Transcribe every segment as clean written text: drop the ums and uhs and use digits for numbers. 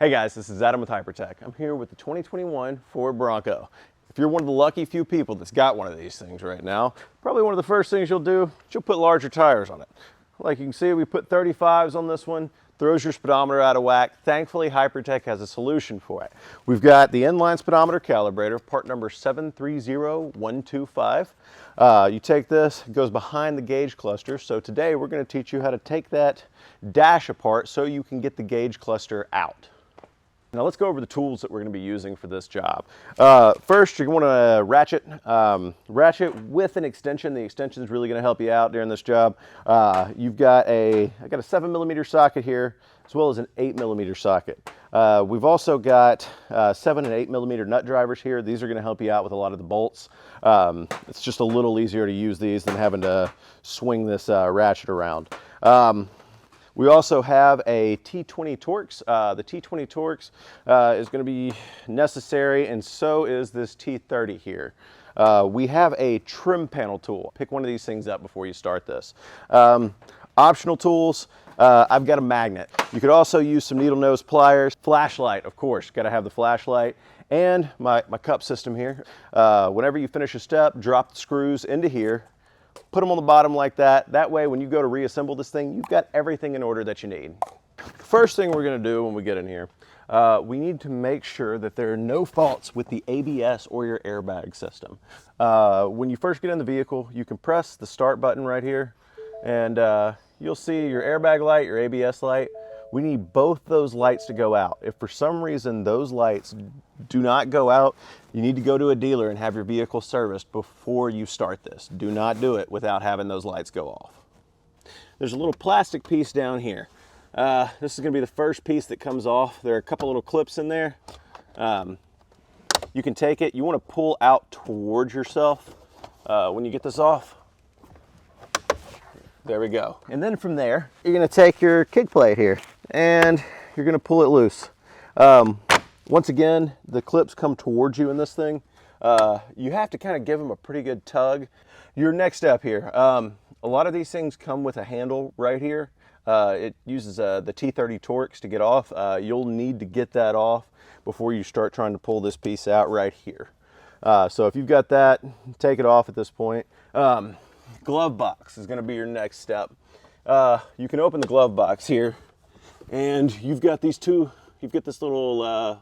Hey guys, this is Adam with Hypertech. I'm here with the 2021 Ford Bronco. If you're one of the lucky few people that's got one of these things right now, probably one of the first things you'll do is you'll put larger tires on it. Like you can see, we put 35s on this one, throws your speedometer out of whack. Thankfully, Hypertech has a solution for it. We've got the In-Line Speedometer Calibrator, part number 730125. You take this, it goes behind the gauge cluster. So today we're going to teach you how to take that dash apart so you can get the gauge cluster out. Now let's go over the tools that we're going to be using for this job. First, you're going to ratchet with an extension. The extension is really going to help you out during this job. I got a 7mm socket here, as well as an 8mm socket. We've also got 7 and 8mm nut drivers here. These are going to help you out with a lot of the bolts. It's just a little easier to use these than having to swing this ratchet around. We also have a T20 Torx. The T20 Torx is going to be necessary, and so is this T30 here. We have a trim panel tool. Pick one of these things up before you start this. Optional tools, I've got a magnet. You could also use some needle nose pliers. Flashlight, of course, got to have the flashlight. And my cup system here. Whenever you finish a step, drop the screws into here. Put them on the bottom like that. That way, when you go to reassemble this thing, you've got everything in order that you need. First thing we're going to do when we get in here, we need to make sure that there are no faults with the ABS or your airbag system. When you first get in the vehicle, you can press the start button right here, and you'll see your airbag light, your ABS light. We need both those lights to go out. If for some reason those lights do not go out, you need to go to a dealer and have your vehicle serviced before you start this. Do not do it without having those lights go off. There's a little plastic piece down here. This is going to be the first piece that comes off. There are a couple little clips in there. You can take it. You want to pull out towards yourself when you get this off. There we go. And then from there, you're going to take your kick plate here and you're going to pull it loose. Once again, the clips come towards you in this thing. You have to kind of give them a pretty good tug. Your next step here, a lot of these things come with a handle right here. It uses the T30 Torx to get off. You'll need to get that off before you start trying to pull this piece out right here. So if you've got that, take it off at this point. Glove box is going to be your next step. You can open the glove box here, and you've got these two. You've got this little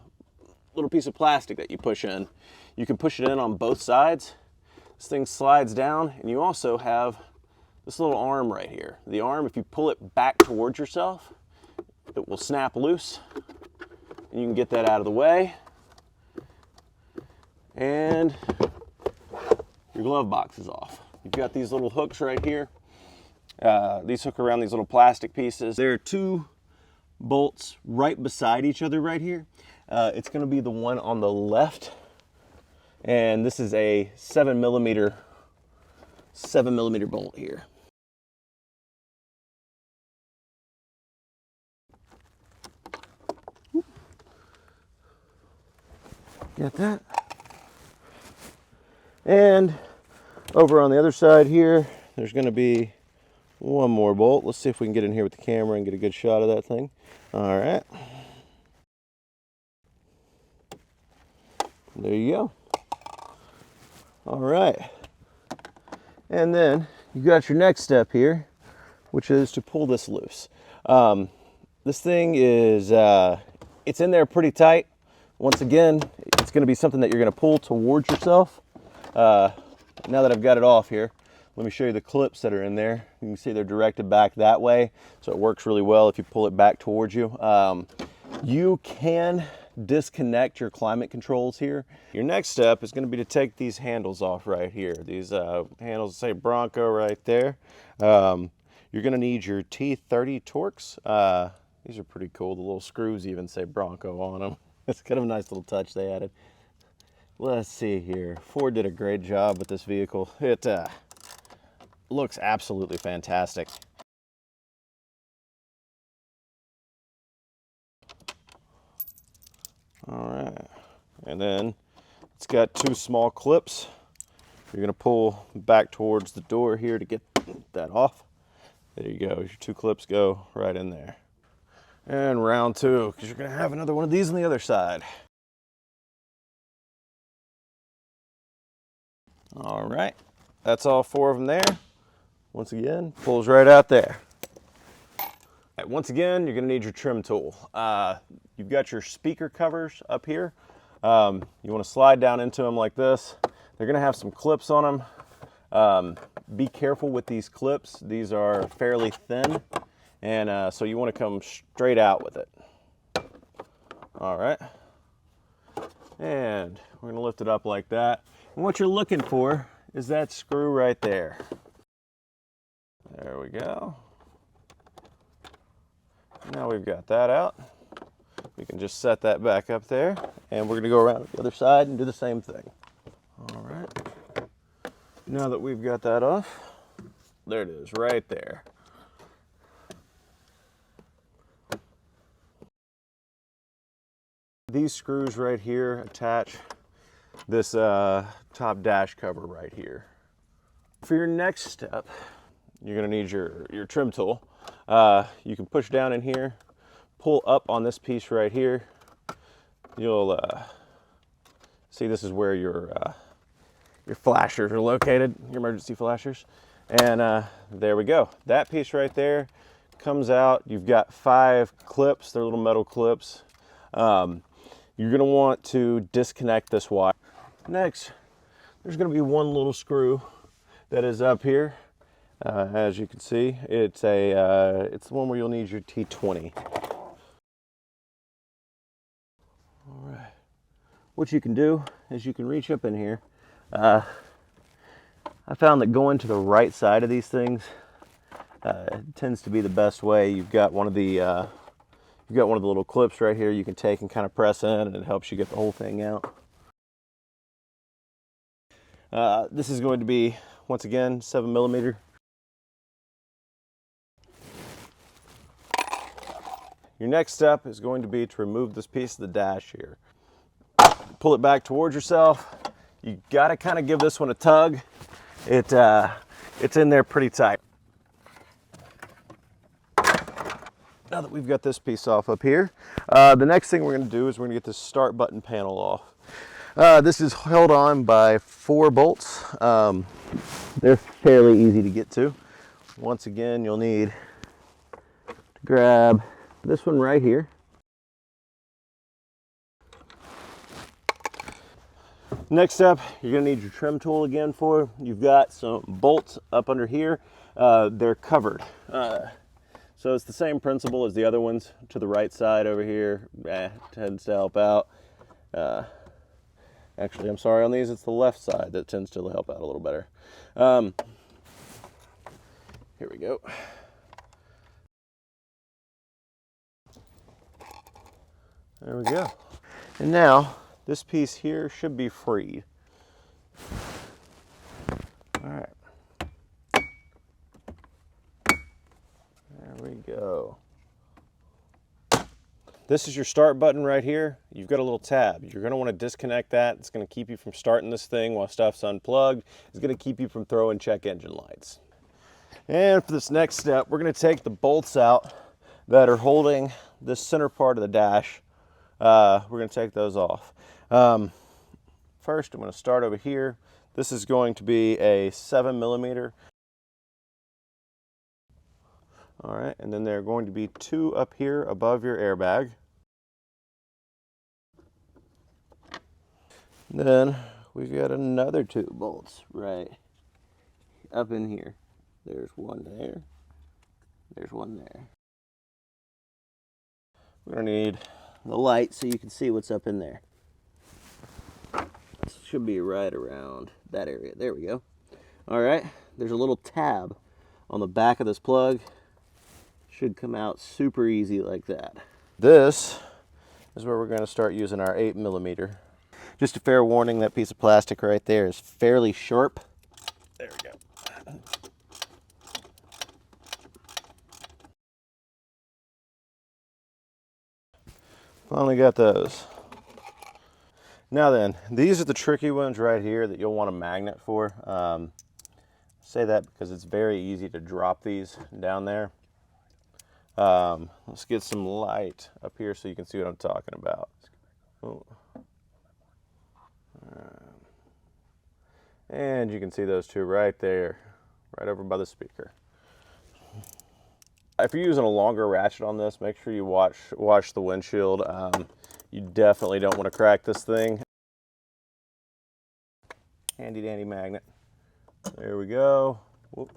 piece of plastic that you push in. You can push it in on both sides. This thing slides down, and you also have this little arm right here. The arm, if you pull it back towards yourself, it will snap loose, and you can get that out of the way. And your glove box is off. You've got these little hooks right here. These hook around these little plastic pieces. There are two bolts right beside each other right here. It's going to be the one on the left, and this is a 7mm bolt here. Get that? And over on the other side here, there's going to be one more bolt. Let's see if we can get in here with the camera and get a good shot of that thing. All right. There you go. All right. And then you got your next step here, which is to pull this loose. This thing is, it's in there pretty tight. Once again, it's going to be something that you're going to pull towards yourself. Now that I've got it off here, let me show you the clips that are in there. You can see they're directed back that way, so it works really well if you pull it back towards you. You can disconnect your climate controls here. Your next step is going to be to take these handles off right here. These handles say Bronco right there. You're going to need your T30 Torx. These are pretty cool. The little screws even say Bronco on them. It's kind of a nice little touch they added. Let's see here. Ford did a great job with this vehicle. It looks absolutely fantastic. All right, and then it's got two small clips. You're going to pull back towards the door here to get that off. There you go. Your two clips go right in there. And round 2, because you're going to have another one of these on the other side. All right, that's all 4 of them there. Once again, pulls right out there. All right, once again, you're going to need your trim tool. You've got your speaker covers up here. You want to slide down into them like this. They're going to have some clips on them. Be careful with these clips. These are fairly thin, and so you want to come straight out with it. All right, and we're going to lift it up like that. And what you're looking for is that screw right there. There we go. Now we've got that out. We can just set that back up there, and we're going to go around the other side and do the same thing. All right. Now that we've got that off, there it is right there. These screws right here attach this top dash cover right here. For your next step, you're going to need your trim tool. You can push down in here, pull up on this piece right here. You'll see this is where your flashers are located, your emergency flashers. And there we go. That piece right there comes out. You've got 5 clips. They're little metal clips. You're going to want to disconnect this wire. Next, there's going to be one little screw that is up here. As you can see, it's the one where you'll need your T20. All right. What you can do is you can reach up in here. I found that going to the right side of these things tends to be the best way. You've got one of the little clips right here you can take and kind of press in, and it helps you get the whole thing out. This is going to be, once again, 7mm. Your next step is going to be to remove this piece of the dash here. Pull it back towards yourself. You got to kind of give this one a tug. It's in there pretty tight. Now that we've got this piece off up here, the next thing we're going to do is we're going to get this start button panel off. This is held on by 4 bolts. They're fairly easy to get to. Once again, you'll need to grab this one right here. Next up, you're going to need your trim tool again for. You've got some bolts up under here. They're covered. So it's the same principle as the other ones to the right side over here. Tends to help out. Actually, I'm sorry, on these it's the left side that tends to help out a little better. Here we go. There we go. And now this piece here should be freed. All right. There we go. This is your start button right here. You've got a little tab. You're going to want to disconnect that. It's going to keep you from starting this thing while stuff's unplugged. It's going to keep you from throwing check engine lights. And for this next step, we're going to take the bolts out that are holding this center part of the dash. We're going to take those off. First, I'm going to start over here. This is going to be a 7mm. All right, and then there are going to be 2 up here above your airbag. Then we've got another 2 bolts right up in here. There's one there. There's one there. We're going to need the light so you can see what's up in there. This should be right around that area. There we go. All right, there's a little tab on the back of this plug. Should come out super easy like that. This is where we're going to start using our 8mm. Just a fair warning, that piece of plastic right there is fairly sharp. There we go. Finally got those. Now then, these are the tricky ones right here that you'll want a magnet for. Say that because it's very easy to drop these down there. Let's get some light up here so you can see what I'm talking about. Oh. And you can see those two right there, right over by the speaker. If you're using a longer ratchet on this, make sure you wash the windshield. You definitely don't want to crack this thing. Handy dandy magnet. There we go. Whoop.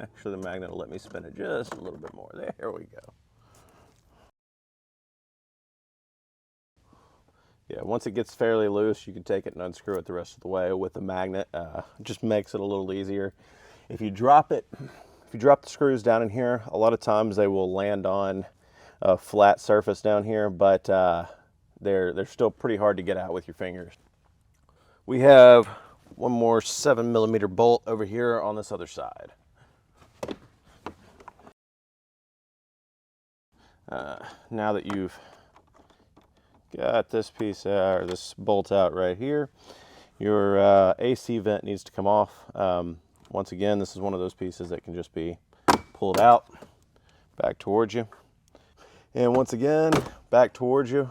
Actually, the magnet will let me spin it just a little bit more. There we go. Yeah, once it gets fairly loose, you can take it and unscrew it the rest of the way with the magnet. It just makes it a little easier. If you drop the screws down in here, a lot of times they will land on a flat surface down here, but they're still pretty hard to get out with your fingers. We have one more 7mm bolt over here on this other side. Now that you've got this piece out, or this bolt out right here, your AC vent needs to come off. Once again, this is one of those pieces that can just be pulled out, back towards you. And once again, back towards you.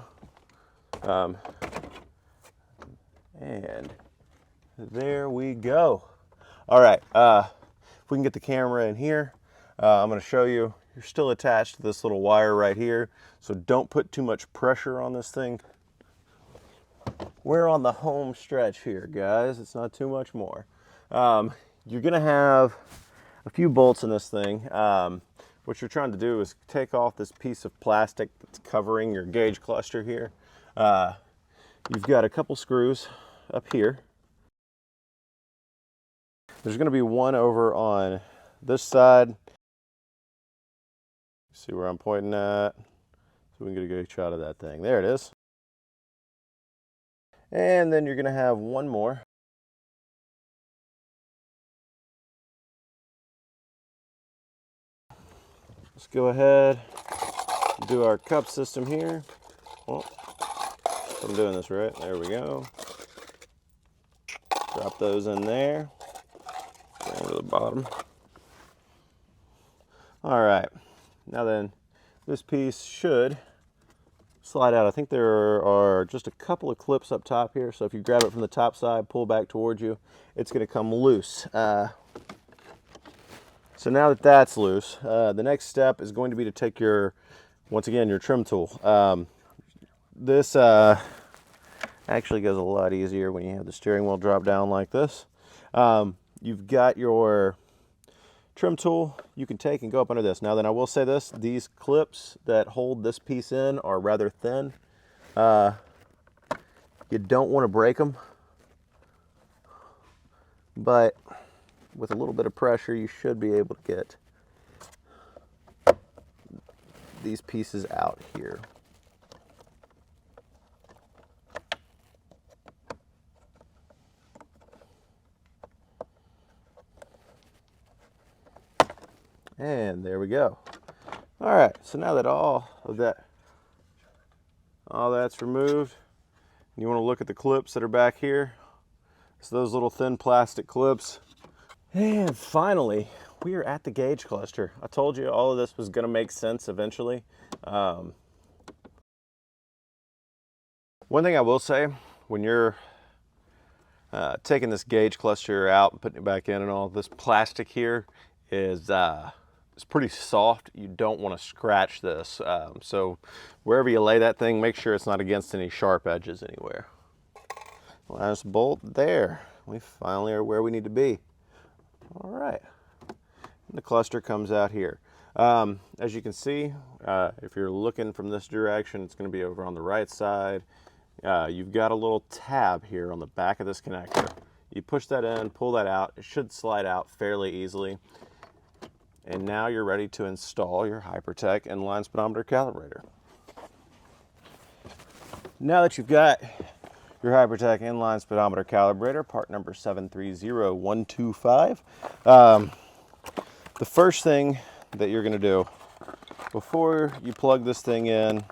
And there we go. All right, if we can get the camera in here, I'm gonna show you. You're still attached to this little wire right here, so don't put too much pressure on this thing. We're on the home stretch here, guys. It's not too much more. You're gonna have a few bolts in this thing. What you're trying to do is take off this piece of plastic that's covering your gauge cluster here. You've got a couple screws up here. There's gonna be one over on this side. See where I'm pointing at? So we can get a good shot of that thing. There it is. And then you're gonna have one more. Let's go ahead and do our cup system here. Oh, I'm doing this right. There we go. Drop those in there. Down to the bottom. All right. Now then, this piece should slide out. I think there are just a couple of clips up top here, so if you grab it from the top side, pull back towards you, it's going to come loose. So now that that's loose, the next step is going to be to take once again, your trim tool. This actually goes a lot easier when you have the steering wheel drop down like this. You've got your trim tool you can take and go up under this. Now then, I will say this, these clips that hold this piece in are rather thin. You don't want to break them, but with a little bit of pressure, you should be able to get these pieces out here. And there we go. All right, so now that all that's removed, you want to look at the clips that are back here. So those little thin plastic clips. And finally, we are at the gauge cluster. I told you all of this was going to make sense eventually. One thing I will say, when you're taking this gauge cluster out and putting it back in and all, this plastic here is it's pretty soft. You don't want to scratch this. So wherever you lay that thing, make sure it's not against any sharp edges anywhere. Last bolt there. We finally are where we need to be. All right. And the cluster comes out here. As you can see, if you're looking from this direction, it's going to be over on the right side. You've got a little tab here on the back of this connector. You push that in, pull that out. It should slide out fairly easily. And now you're ready to install your Hypertech In-Line Speedometer Calibrator. Now that you've got your Hypertech In-Line Speedometer Calibrator, part number 730125, the first thing that you're going to do before you plug this thing in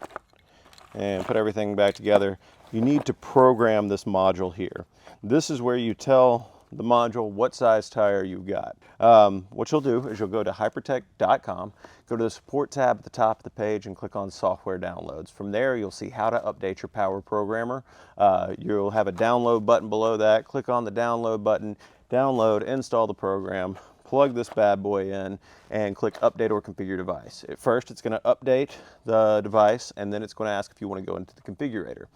and put everything back together, you need to program this module here. This is where you tell the module, what size tire you've got. What you'll do is you'll go to hypertech.com, go to the support tab at the top of the page and click on software downloads. From there, you'll see how to update your power programmer. You'll have a download button below that. Click on the download button, download, install the program, plug this bad boy in, and click update or configure device. At first, it's going to update the device, and then it's going to ask if you want to go into the configurator.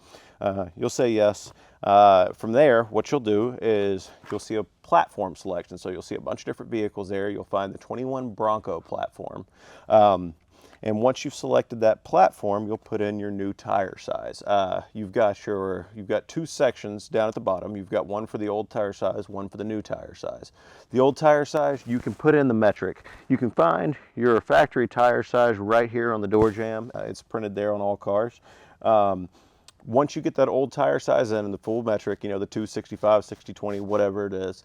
You'll say yes. From there, what you'll do is you'll see a platform selection. So you'll see a bunch of different vehicles there. You'll find the 21 Bronco platform. And once you've selected that platform, you'll put in your new tire size. You've got two sections down at the bottom. You've got one for the old tire size, one for the new tire size. The old tire size, you can put in the metric. You can find your factory tire size right here on the door jamb. It's printed there on all cars. Once you get that old tire size in and the full metric, you know, the 265, 60/20, whatever it is,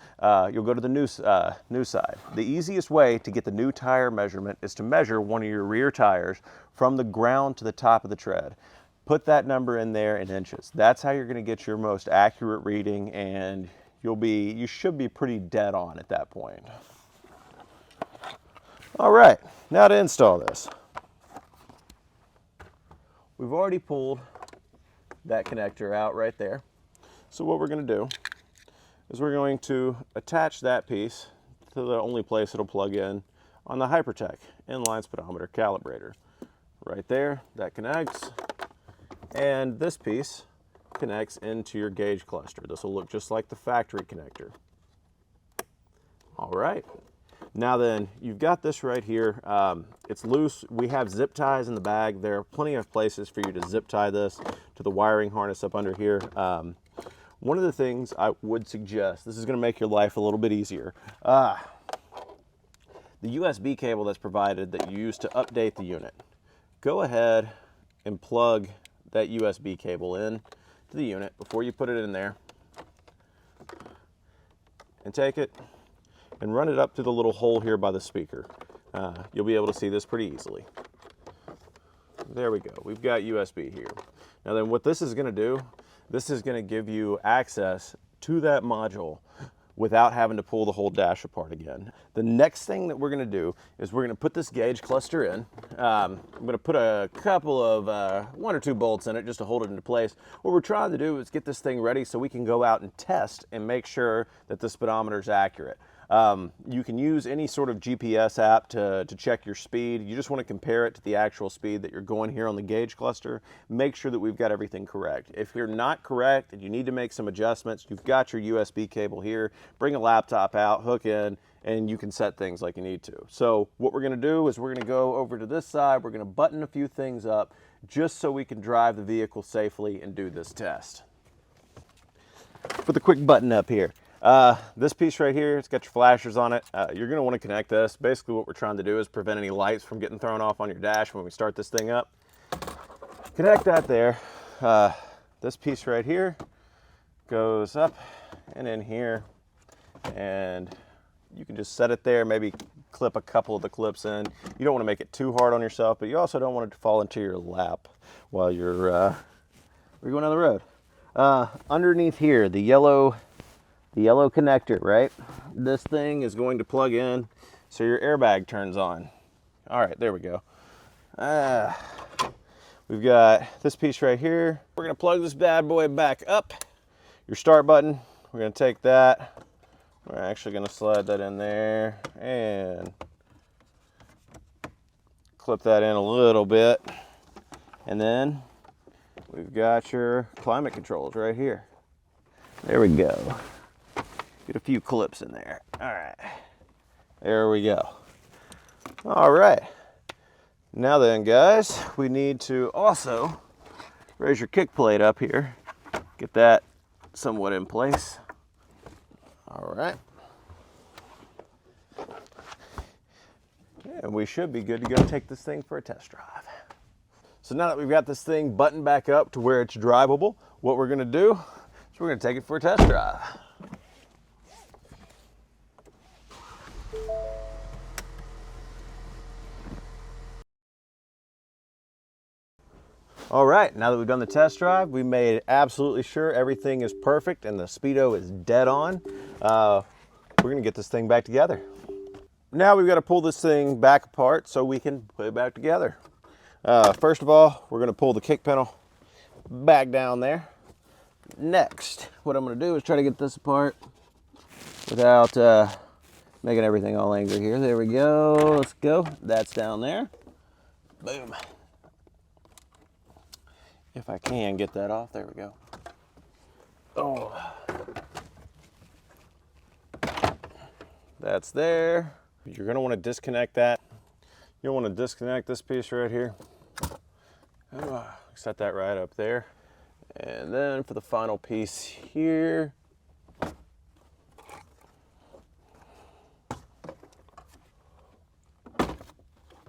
you'll go to the new side. The easiest way to get the new tire measurement is to measure one of your rear tires from the ground to the top of the tread. Put that number in there in inches. That's how you're going to get your most accurate reading, and you should be pretty dead on at that point. All right, now to install this. We've already pulled that connector out right there. So what we're going to do is we're going to attach that piece to the only place it'll plug in on the Hypertech In-Line Speedometer Calibrator. Right there, that connects, and this piece connects into your gauge cluster. This will look just like the factory connector. All right. Now then, you've got this right here. It's loose. We have zip ties in the bag. There are plenty of places for you to zip tie this to the wiring harness up under here. One of the things I would suggest, this is going to make your life a little bit easier. The USB cable that's provided that you use to update the unit. Go ahead and plug that USB cable in to the unit before you put it in there. And take it and run it up to the little hole here by the speaker. You'll be able to see this pretty easily. There we go. We've got USB here. Now then, what this is going to do, this is going to give you access to that module without having to pull the whole dash apart again. The next thing that we're going to do is we're going to put this gauge cluster in. I'm going to put a couple of, 1 or 2 bolts in it just to hold it into place. What we're trying to do is get this thing ready so we can go out and test and make sure that the speedometer is accurate. You can use any sort of GPS app to check your speed. You just want to compare it to the actual speed that you're going here on the gauge cluster. Make sure that we've got everything correct. If you're not correct and you need to make some adjustments, you've got your USB cable here. Bring a laptop out, hook in, and you can set things like you need to. So what we're going to do is we're going to go over to this side. We're going to button a few things up just so we can drive the vehicle safely and do this test. For the quick button up here. This piece right here, it's got your flashers on it. You're going to want to connect this. Basically what we're trying to do is prevent any lights from getting thrown off on your dash when we start this thing up. Connect that there. This piece right here goes up and in here, and you can just set it there, maybe clip a couple of the clips in. You don't want to make it too hard on yourself, but you also don't want it to fall into your lap while you're going down the road. Underneath here, the yellow connector, right? This thing is going to plug in so your airbag turns on. All right, there we go. We've got this piece right here. We're gonna plug this bad boy back up. Your start button, we're gonna take that. We're actually gonna slide that in there and clip that in a little bit. And then we've got your climate controls right here. There we go. Get a few clips in there. All right, there we go. All right, now then guys, we need to also raise your kick plate up here. Get that somewhat in place. All right. And we should be good to go take this thing for a test drive. So now that we've got this thing buttoned back up to where it's drivable, what we're gonna do is we're gonna take it for a test drive. All right, now that we've done the test drive, we made absolutely sure everything is perfect and the speedo is dead on. We're gonna get this thing back together. Now we've got to pull this thing back apart so we can put it back together. First of all, we're gonna pull the kick panel back down there. Next, what I'm gonna do is try to get this apart without making everything all angry here. There we go, let's go. That's down there. Boom. If I can get that off, there we go. Oh. That's there. You're gonna wanna disconnect that. You'll wanna disconnect this piece right here. Set that right up there. And then for the final piece here,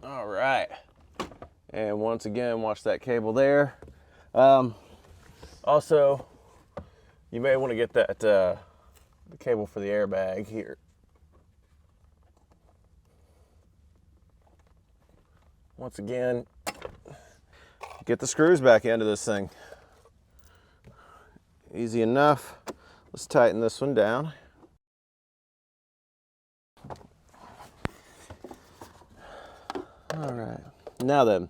all right. And once again, watch that cable there. Also, you may want to get that the cable for the airbag here. Once again, get the screws back into this thing. Easy enough. Let's tighten this one down. All right, now then,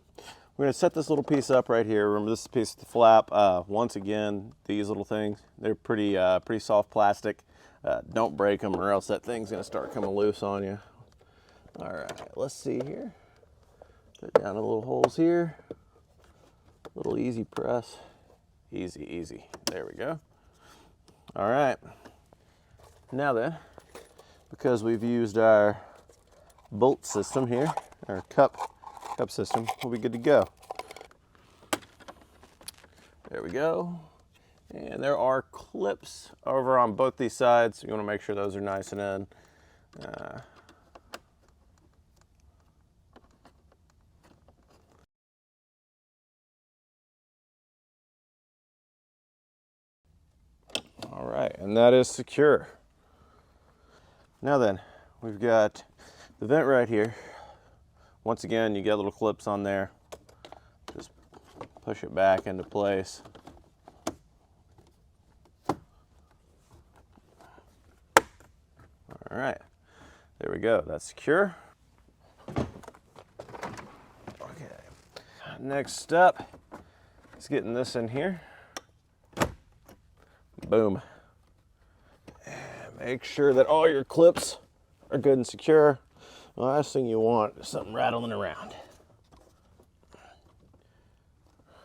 we're gonna set this little piece up right here. Remember, this piece of the flap. Once again, these little things, they're pretty soft plastic. Don't break them or else that thing's gonna start coming loose on you. All right, let's see here. Put down the little holes here. Little easy press. Easy, easy. There we go. All right. Now then, because we've used our bolt system here, our cup system, we'll be good to go. There we go. And there are clips over on both these sides, so you want to make sure those are nice and in. All right, and that is secure. Now then, we've got the vent right here. Once again, you get little clips on there. Just push it back into place. All right, there we go, that's secure. Okay, next up is getting this in here. Boom. And make sure that all your clips are good and secure. The last thing you want is something rattling around.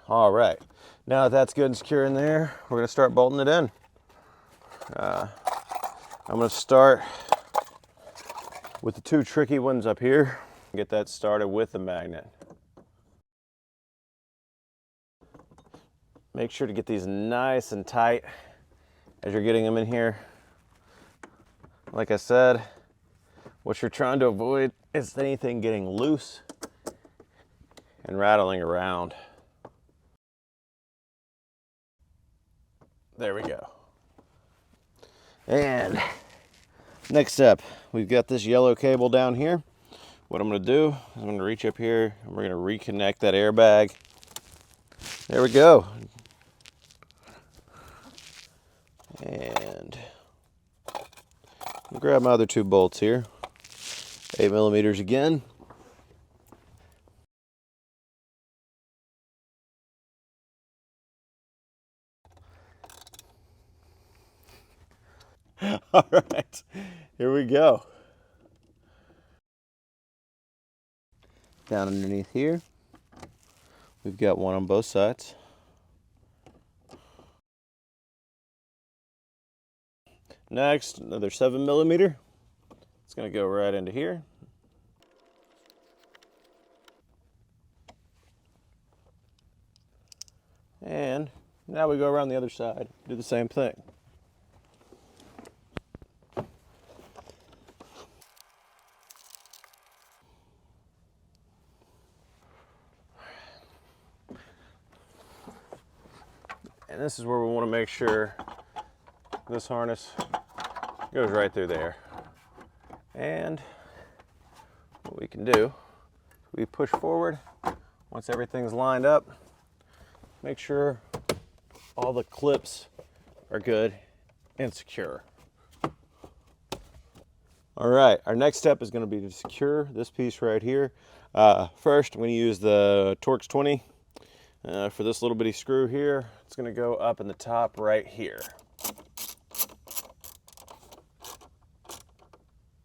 All right, now that that's good and secure in there, we're gonna start bolting it in. I'm gonna start with the two tricky ones up here. Get that started with the magnet. Make sure to get these nice and tight as you're getting them in here. Like I said, what you're trying to avoid is anything getting loose and rattling around. There we go. And next up, we've got this yellow cable down here. What I'm gonna do is I'm gonna reach up here and we're gonna reconnect that airbag. There we go. And I'll grab my other two bolts here. 8mm again. All right, here we go. Down underneath here, we've got one on both sides. Next, another 7mm. It's going to go right into here. And now we go around the other side, do the same thing. And this is where we want to make sure this harness goes right through there. And what we can do, we push forward. Once everything's lined up, make sure all the clips are good and secure. All right, our next step is going to be to secure this piece right here. First, I'm going to use the Torx 20 for this little bitty screw here. It's going to go up in the top right here.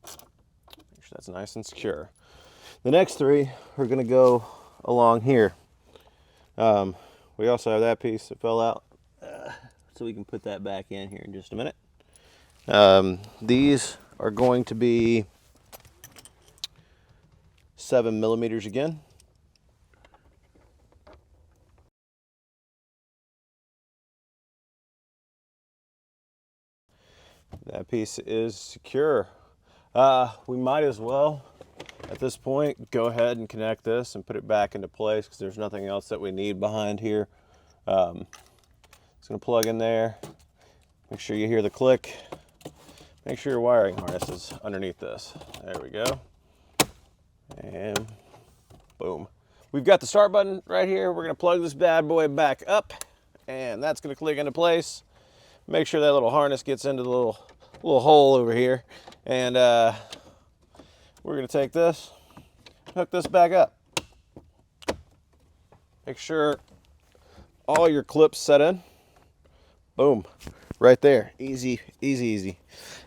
Make sure that's nice and secure. The next three are going to go along here. We also have that piece that fell out, so we can put that back in here in just a minute. These are going to be 7 millimeters again. That piece is secure. We might as well, at this point, go ahead and connect this and put it back into place because there's nothing else that we need behind here. It's going to plug in there. Make sure you hear the click. Make sure your wiring harness is underneath this. There we go. And boom. We've got the start button right here. We're going to plug this bad boy back up, and that's going to click into place. Make sure that little harness gets into the little hole over here. And we're going to take this, hook this back up. Make sure all your clips set in. Boom. Right there. Easy, easy, easy.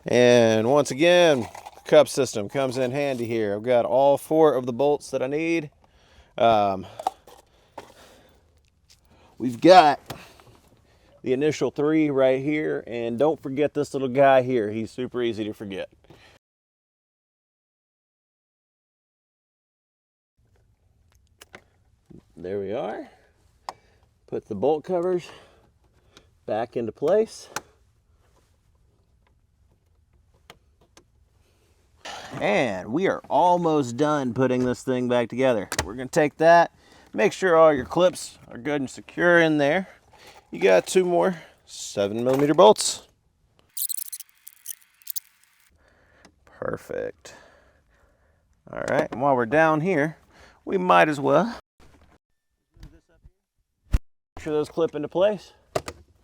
And once again, the cup system comes in handy here. I've got all 4 of the bolts that I need. We've got the initial 3 right here, and don't forget this little guy here. He's super easy to forget. There we are. Put the bolt covers back into place. And we are almost done putting this thing back together. We're going to take that, make sure all your clips are good and secure in there. You got 2 more 7 millimeter bolts. Perfect. All right, and while we're down here, we might as well make sure those clip into place.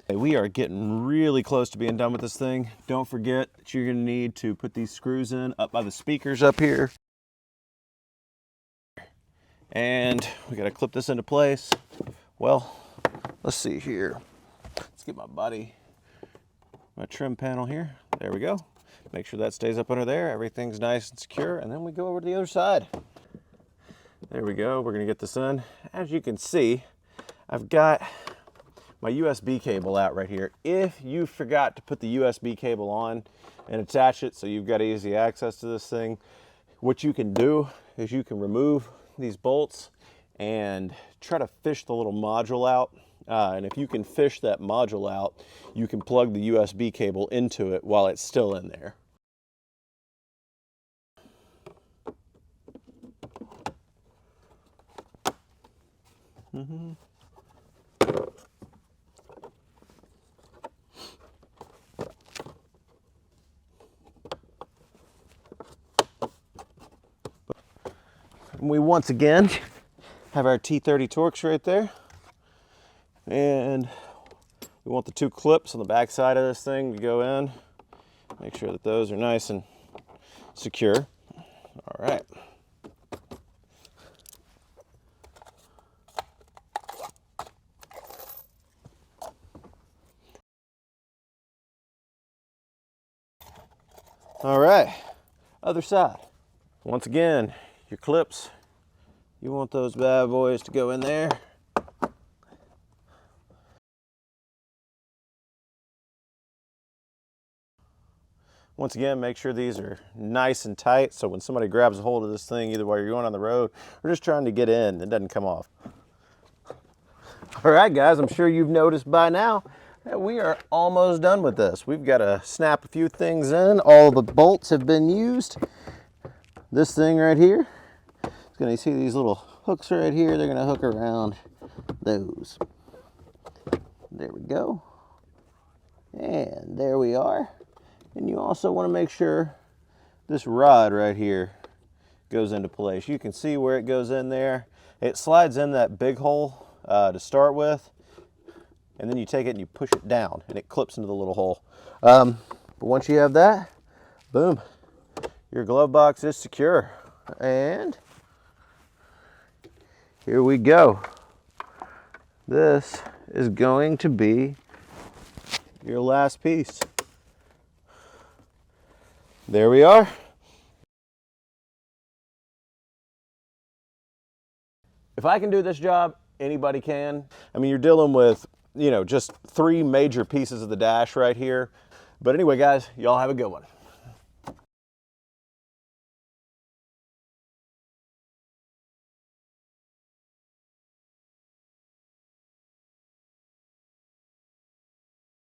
We are getting really close to being done with this thing. Don't forget that you're going to need to put these screws in up by the speakers up here. And we got to clip this into place. Well, let's see here. Let's get my trim panel here. There we go. Make sure that stays up under there. Everything's nice and secure. And then we go over to the other side. There we go. We're going to get this in. As you can see, I've got my USB cable out right here. If you forgot to put the USB cable on and attach it so you've got easy access to this thing, what you can do is you can remove these bolts and try to fish the little module out. And if you can fish that module out, you can plug the USB cable into it while it's still in there. And we once again have our T30 Torx right there. And we want the 2 clips on the back side of this thing to go in. Make sure that those are nice and secure. All right. All right, other side. Once again, your clips, you want those bad boys to go in there. Once again, make sure these are nice and tight so when somebody grabs a hold of this thing, either while you're going on the road or just trying to get in, it doesn't come off. All right, guys, I'm sure you've noticed by now that we are almost done with this. We've got to snap a few things in. All the bolts have been used. This thing right here, it's going to see these little hooks right here. They're going to hook around those. There we go. And there we are. And you also want to make sure this rod right here goes into place. You can see where it goes in there. It slides in that big hole to start with, and then you take it and you push it down and it clips into the little hole. But once you have that, boom, your glove box is secure. And here we go. This is going to be your last piece. There we are. If I can do this job, anybody can. I mean, you're dealing with, you know, just 3 major pieces of the dash right here. But anyway, guys, y'all have a good one.